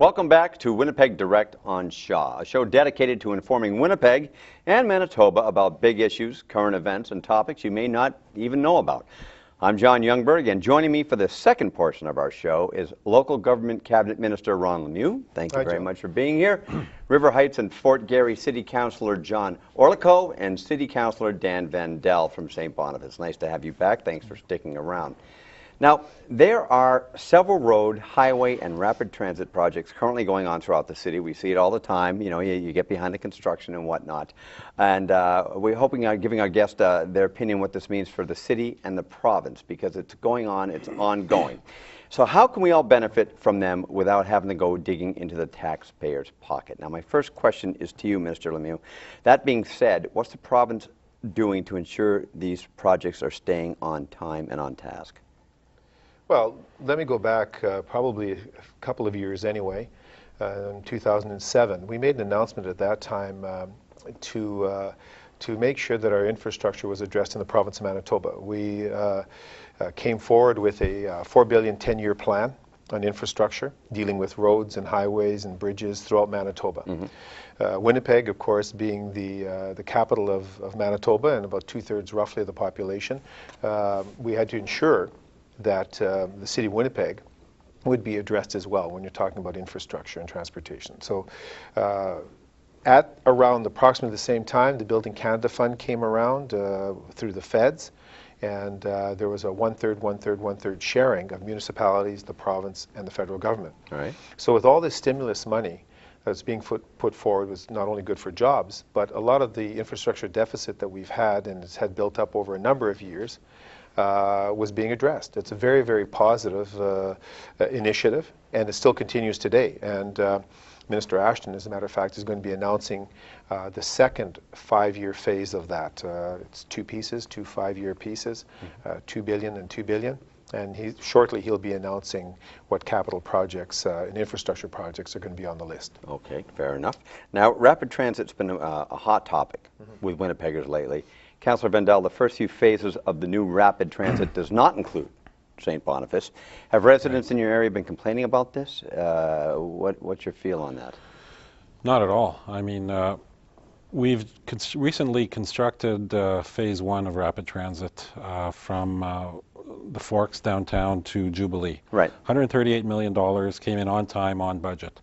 Welcome back to Winnipeg Direct on Shaw, a show dedicated to informing Winnipeg and Manitoba about big issues, current events, and topics you may not even know about. I'm John Youngberg, and joining me for the second portion of our show is Local Government Cabinet Minister Ron Lemieux. Thank you very much for being here. River Heights and Fort Garry City Councillor John Orlico and City Councillor Dan Vandell from St. Boniface. Nice to have you back. Thanks for sticking around. Now, there are several road, highway, and rapid transit projects currently going on throughout the city. We see it all the time. You know, you get behind the construction and whatnot. And we're hoping, giving our guests their opinion what this means for the city and the province, because it's going on, it's ongoing. So how can we all benefit from them without having to go digging into the taxpayer's pocket? Now, my first question is to you, Mr. Lemieux. That being said, what's the province doing to ensure these projects are staying on time and on task? Well, let me go back probably a couple of years anyway. In 2007, we made an announcement at that time to make sure that our infrastructure was addressed in the province of Manitoba. We came forward with a $4 billion 10-year plan on infrastructure, dealing with roads and highways and bridges throughout Manitoba. Winnipeg, of course, being the capital of Manitoba and about 2/3 roughly of the population, we had to ensure that the city of Winnipeg would be addressed as well when you're talking about infrastructure and transportation. So at around approximately the same time, the Building Canada Fund came around through the feds, and there was a 1/3, 1/3, 1/3 sharing of municipalities, the province, and the federal government. All right. So with all this stimulus money that's being put forward, was not only good for jobs, but a lot of the infrastructure deficit that we've had and has had built up over a number of years was being addressed. It's a very, very positive initiative, and it still continues today. And Minister Ashton, as a matter of fact, is going to be announcing the second 5-year phase of that. It's two pieces, two 5-year pieces, $2 billion and $2 billion. And shortly he'll be announcing what capital projects and infrastructure projects are going to be on the list. Okay, fair enough. Now, rapid transit's been a hot topic with Winnipeggers lately. Councillor Vandell, the first few phases of the new rapid transit does not include St. Boniface. Have residents in your area been complaining about this? What's your feel on that? Not at all. I mean, we've recently constructed phase 1 of rapid transit from the Forks downtown to Jubilee. Right. $138 million, came in on time, on budget.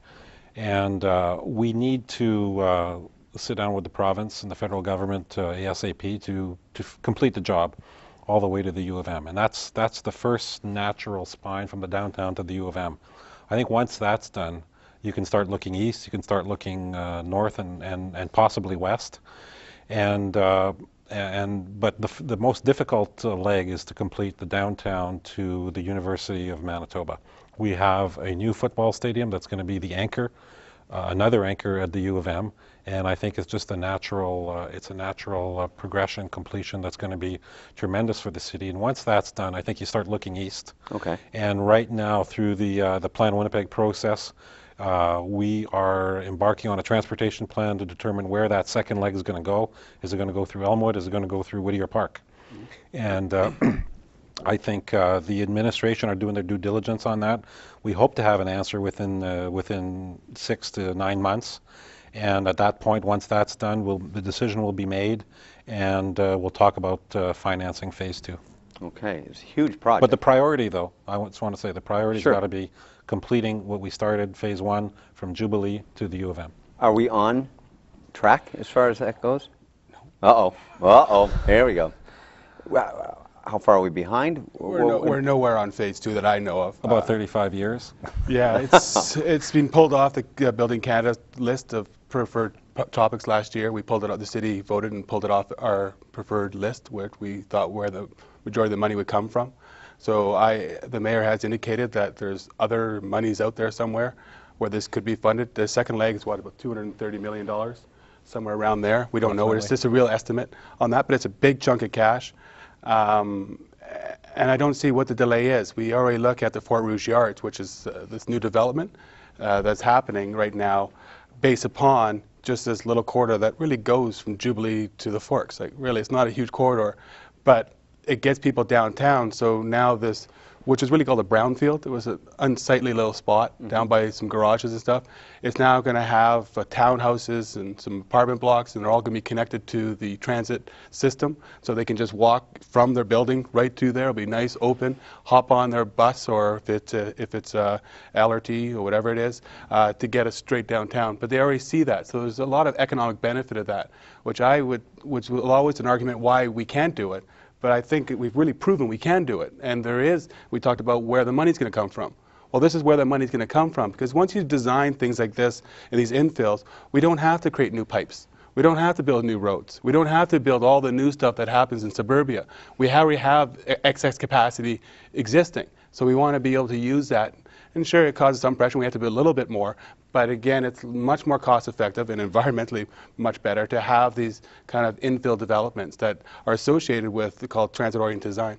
And we need to sit down with the province and the federal government ASAP to complete the job all the way to the U of M. And that's the first natural spine from the downtown to the U of M. I think once that's done, you can start looking east, you can start looking north and possibly west. But the most difficult leg is to complete the downtown to the University of Manitoba. We have a new football stadium that's going to be the anchor, another anchor at the U of M, and I think it's just a natural, progression, completion that's going to be tremendous for the city. And once that's done, I think you start looking east. Okay. And right now, through the Plan Winnipeg process, we are embarking on a transportation plan to determine where that second leg is going to go. Is it going to go through Elmwood? Is it going to go through Whittier Park? And I think the administration are doing their due diligence on that. We hope to have an answer within 6 to 9 months. And at that point, once that's done, the decision will be made, and we'll talk about financing phase 2. Okay, it's a huge project. But the priority, though, I just want to say the priority's got to be completing what we started, phase 1, from Jubilee to the U of M. Are we on track as far as that goes? No. Uh-oh. Here we go. Well, how far are we behind? We're nowhere on phase 2 that I know of. About 35 years. Yeah, it's been pulled off the Building Canada list of preferred topics last year. We pulled it out. The city voted and pulled it off our preferred list, where we thought where the majority of the money would come from. So the mayor has indicated that there's other monies out there somewhere where this could be funded. The second leg is about $230 million, somewhere around there. We don't know. It's just a real estimate on that, but it's a big chunk of cash. And I don't see what the delay is. We already look at the Fort Rouge Yards, which is this new development that's happening right now, based upon just this little corridor that really goes from Jubilee to the Forks. Like, really, it's not a huge corridor, but it gets people downtown. So now this, which is really called a brownfield, it was an unsightly little spot down by some garages and stuff. It's now going to have townhouses and some apartment blocks, and they're all going to be connected to the transit system, so they can just walk from their building right to there. It'll be nice, open, hop on their bus, or if it's LRT or whatever it is, to get us straight downtown. But they already see that, so there's a lot of economic benefit of that, which will always an argument why we can't do it. But I think we've really proven we can do it. And we talked about where the money's going to come from. Well, this is where the money's going to come from, because once you design things like this and these infills, we don't have to create new pipes. We don't have to build new roads. We don't have to build all the new stuff that happens in suburbia. We already have excess capacity existing. So we want to be able to use that. And sure, it causes some pressure. We have to build a little bit more. But again, it's much more cost effective and environmentally much better to have these kind of infill developments that are associated with called transit-oriented design.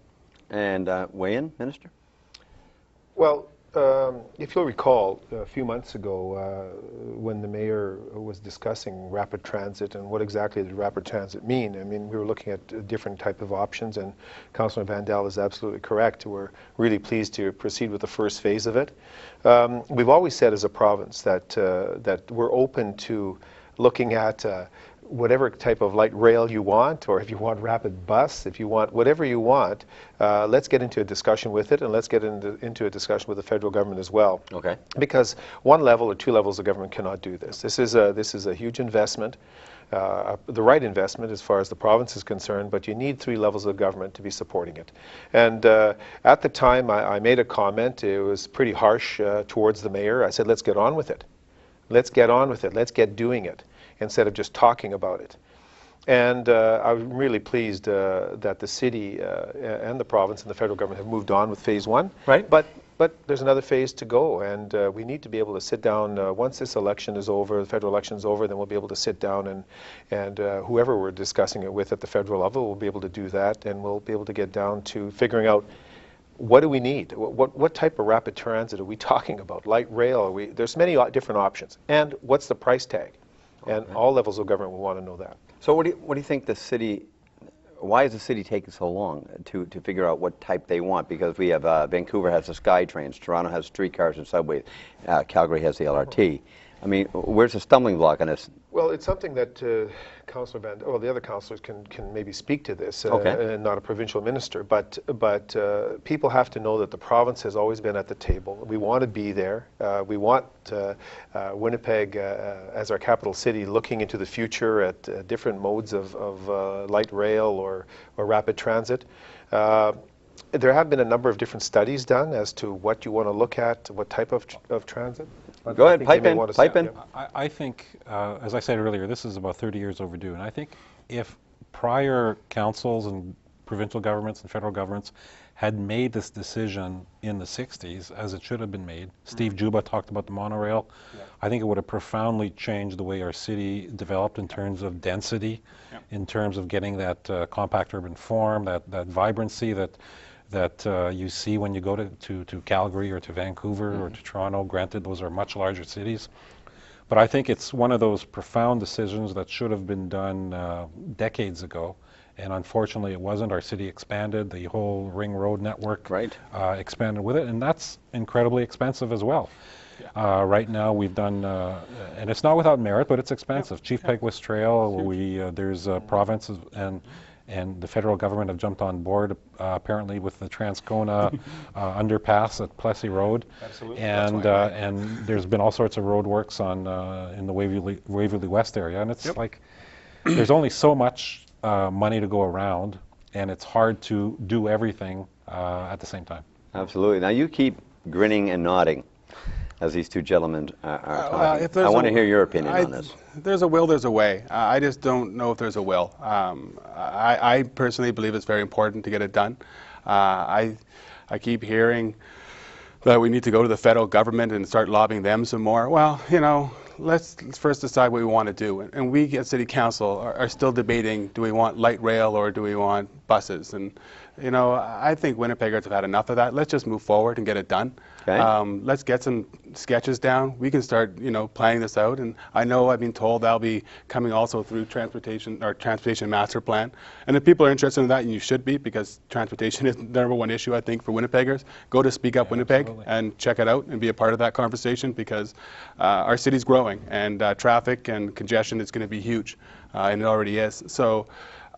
And weigh in, Minister? Well, if you'll recall, a few months ago, when the mayor was discussing rapid transit and what exactly did rapid transit mean, I mean, we were looking at different type of options, and Councillor Vandal is absolutely correct. We're really pleased to proceed with the first phase of it. We've always said as a province that we're open to looking at whatever type of light rail you want, or if you want rapid bus, if you want whatever you want, let's get into a discussion with it, and let's get into a discussion with the federal government as well. Okay. Because one level or two levels of government cannot do this. This is a huge investment, the right investment as far as the province is concerned, but you need three levels of government to be supporting it. And at the time I made a comment. It was pretty harsh towards the mayor. I said, let's get on with it. Let's get on with it. Let's get doing it, instead of just talking about it. And I'm really pleased that the city and the province and the federal government have moved on with phase one. Right. But there's another phase to go, and we need to be able to sit down once this election is over, the federal election is over, then we'll be able to sit down and whoever we're discussing it with at the federal level will be able to do that, and we'll be able to get down to figuring out what do we need? What type of rapid transit are we talking about? Light rail? There's many different options. And what's the price tag? And all levels of government will want to know that. So what do you think the city, why is the city taking so long to figure out what type they want? Because we have, Vancouver has the SkyTrains, Toronto has streetcars and subways, Calgary has the LRT. I mean, where's the stumbling block on this? Well, it's something that Councillor the other councillors can maybe speak to this, and not a provincial minister. But people have to know that the province has always been at the table. We want to be there. We want Winnipeg as our capital city, looking into the future at different modes of light rail or rapid transit. There have been a number of different studies done as to what you want to look at, what type of transit. Go ahead, pipe in. I think, as I said earlier, this is about 30 years overdue. And I think if prior councils and provincial governments and federal governments had made this decision in the 60s, as it should have been made, Steve Juba talked about the monorail, I think it would have profoundly changed the way our city developed in terms of density, in terms of getting that compact urban form, that vibrancy that you see when you go to Calgary or to Vancouver or to Toronto. Granted, those are much larger cities. But I think it's one of those profound decisions that should have been done decades ago. And unfortunately, it wasn't. Our city expanded. The whole ring road network expanded with it. And that's incredibly expensive as well. Right now, we've done, and it's not without merit, but it's expensive. Chief Peguis Trail, there's provinces and the federal government have jumped on board, apparently, with the Transcona underpass at Plessy Road. Absolutely. And there's been all sorts of road works in the Waverly West area. And it's like, there's only so much money to go around, and it's hard to do everything at the same time. Absolutely. Now, you keep grinning and nodding as these two gentlemen are talking. I want to hear your opinion on this. There's a will, there's a way. I just don't know if there's a will. I personally believe it's very important to get it done. I keep hearing that we need to go to the federal government and start lobbying them some more. Well, you know, let's first decide what we want to do. And we at City Council are still debating, do we want light rail or do we want buses. And, you know, I think Winnipeggers have had enough of that. Let's just move forward and get it done. Okay. Let's get some sketches down. We can start, you know, planning this out. And I know I've been told that'll be coming also through transportation master plan. And if people are interested in that, and you should be, because transportation is the #1 issue, I think, for Winnipeggers, go to Speak Up Winnipeg absolutely. and check it out and be a part of that conversation, because our city's growing, and traffic and congestion is going to be huge, and it already is. So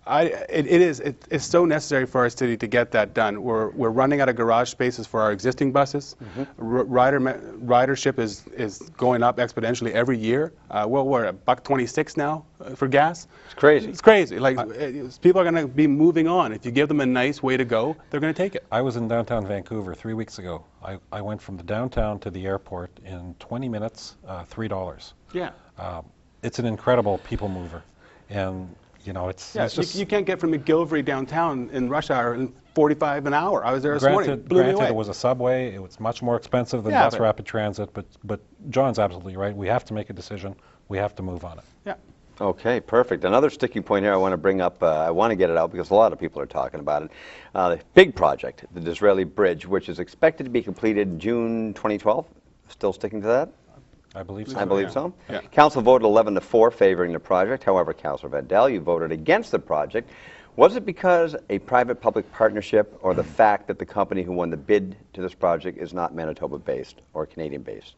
it's so necessary for our city to get that done. We're running out of garage spaces for our existing buses. Ridership is going up exponentially every year. Well, we're at $1.26 now for gas. It's crazy. It's crazy. Like, people are going to be moving on. If you give them a nice way to go, they're going to take it. I was in downtown Vancouver 3 weeks ago. I went from the downtown to the airport in 20 minutes, $3. Yeah. It's an incredible people mover. And you know, it's just... You can't get from McGillivray downtown in rush hour in 45 an hour. I was there this morning. Granted, it was a subway. It was much more expensive than bus rapid transit, but John's absolutely right. We have to make a decision. We have to move on it. Yeah. Okay, perfect. Another sticking point here I want to bring up, I want to get it out because a lot of people are talking about it. The big project, the Disraeli Bridge, which is expected to be completed June 2012. Still sticking to that? I believe so. I believe so. Yeah. Council voted 11-4 favoring the project. However, Councillor Vandell, you voted against the project. Was it because a private-public partnership or the fact that the company who won the bid to this project is not Manitoba-based or Canadian-based?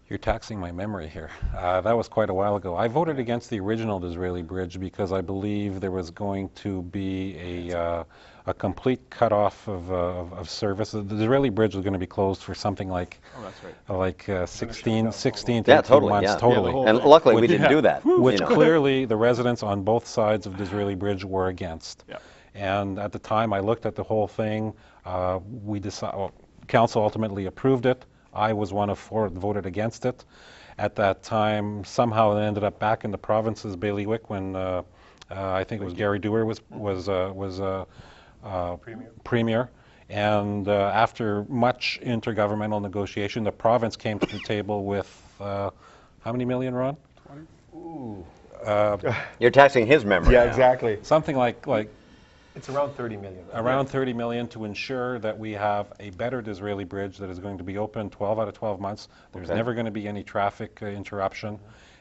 You're taxing my memory here. That was quite a while ago. I voted against the original Disraeli Bridge because I believe there was going to be a complete cutoff of service. The Disraeli Bridge was going to be closed for something like 16 to 18 months totally. And luckily we didn't do that. Which clearly the residents on both sides of Disraeli Bridge were against. Yeah. And at the time I looked at the whole thing, council ultimately approved it. I was one of 4 that voted against it. At that time, somehow it ended up back in the province's bailiwick when I think it was Gary Dewar was premier. And after much intergovernmental negotiation, the province came to the table with how many million, Ron? 20. Ooh. You're taxing his memory. Yeah, now. exactly. Something like It's around 30 million. around 30 million to ensure that we have a better Disraeli Bridge that is going to be open 12 out of 12 months. There's never going to be any traffic interruption,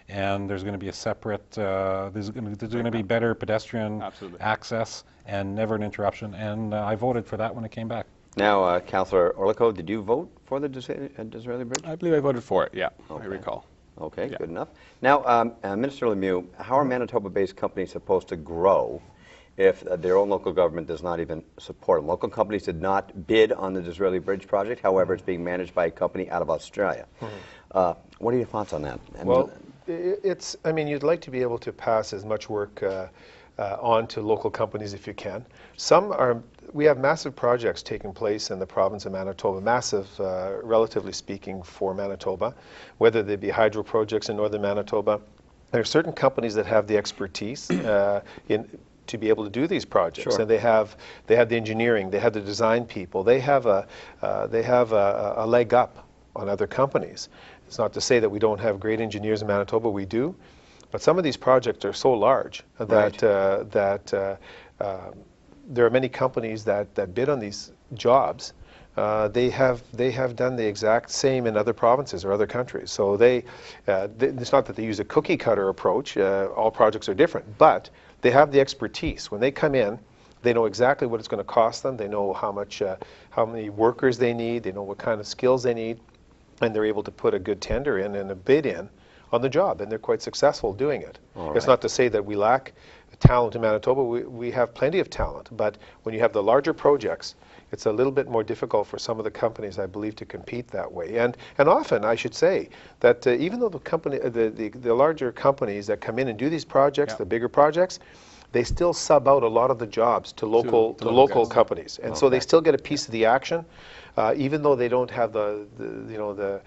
and there's going to be a separate, there's going to be better pedestrian access and never an interruption, and I voted for that when it came back. Now, Councillor Orlico, did you vote for the Disraeli Bridge? I believe I voted for it, yeah, Okay. I recall. Okay, Yeah. good enough. Now, Minister Lemieux, how are Manitoba-based companies supposed to grow if their own local government does not even support them? Local companies did not bid on the Disraeli Bridge project. However, it's being managed by a company out of Australia. What are your thoughts on that? Well, I mean, you'd like to be able to pass as much work on to local companies if you can. We have massive projects taking place in the province of Manitoba, massive, relatively speaking, for Manitoba, whether they be hydro projects in northern Manitoba. There are certain companies that have the expertise to be able to do these projects, and they have the engineering, they have the design people, they have a leg up on other companies. It's not to say that we don't have great engineers in Manitoba, we do, but some of these projects are so large that there are many companies that bid on these jobs. They have done the exact same in other provinces or other countries. So it's not that they use a cookie cutter approach. All projects are different, but they have the expertise. When they come in, they know exactly what it's going to cost them. They know how many workers they need. They know what kind of skills they need, and they're able to put a good tender in and a bid in on the job, and they're quite successful doing it. It's not to say that we lack talent in Manitoba. We have plenty of talent, but when you have the larger projects, it's a little bit more difficult for some of the companies, I believe, to compete that way. And often, I should say, that even though the larger companies that come in and do these projects, the bigger projects, they still sub out a lot of the jobs to local companies, and so they still get a piece of the action, even though they don't have the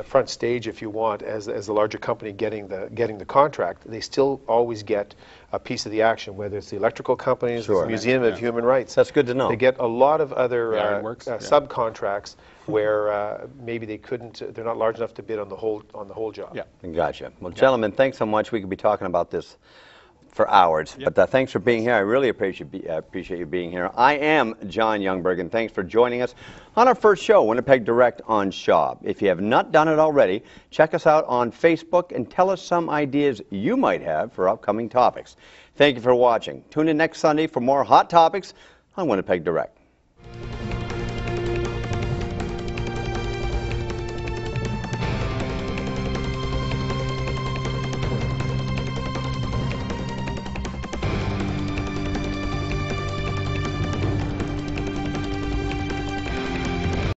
front stage, if you want, as the larger company getting the contract. They still always get a piece of the action, whether it's the electrical companies, the Museum of Human Rights. That's good to know. They get a lot of other subcontracts where maybe they're not large enough to bid on the whole job. Yeah. Gotcha. Well, gentlemen, thanks so much. We could be talking about this for hours. Yep. But thanks for being here. I really appreciate you being here. I am John Youngberg, and thanks for joining us on our first show, Winnipeg Direct on Shaw. If you have not done it already, check us out on Facebook and tell us some ideas you might have for upcoming topics. Thank you for watching. Tune in next Sunday for more hot topics on Winnipeg Direct.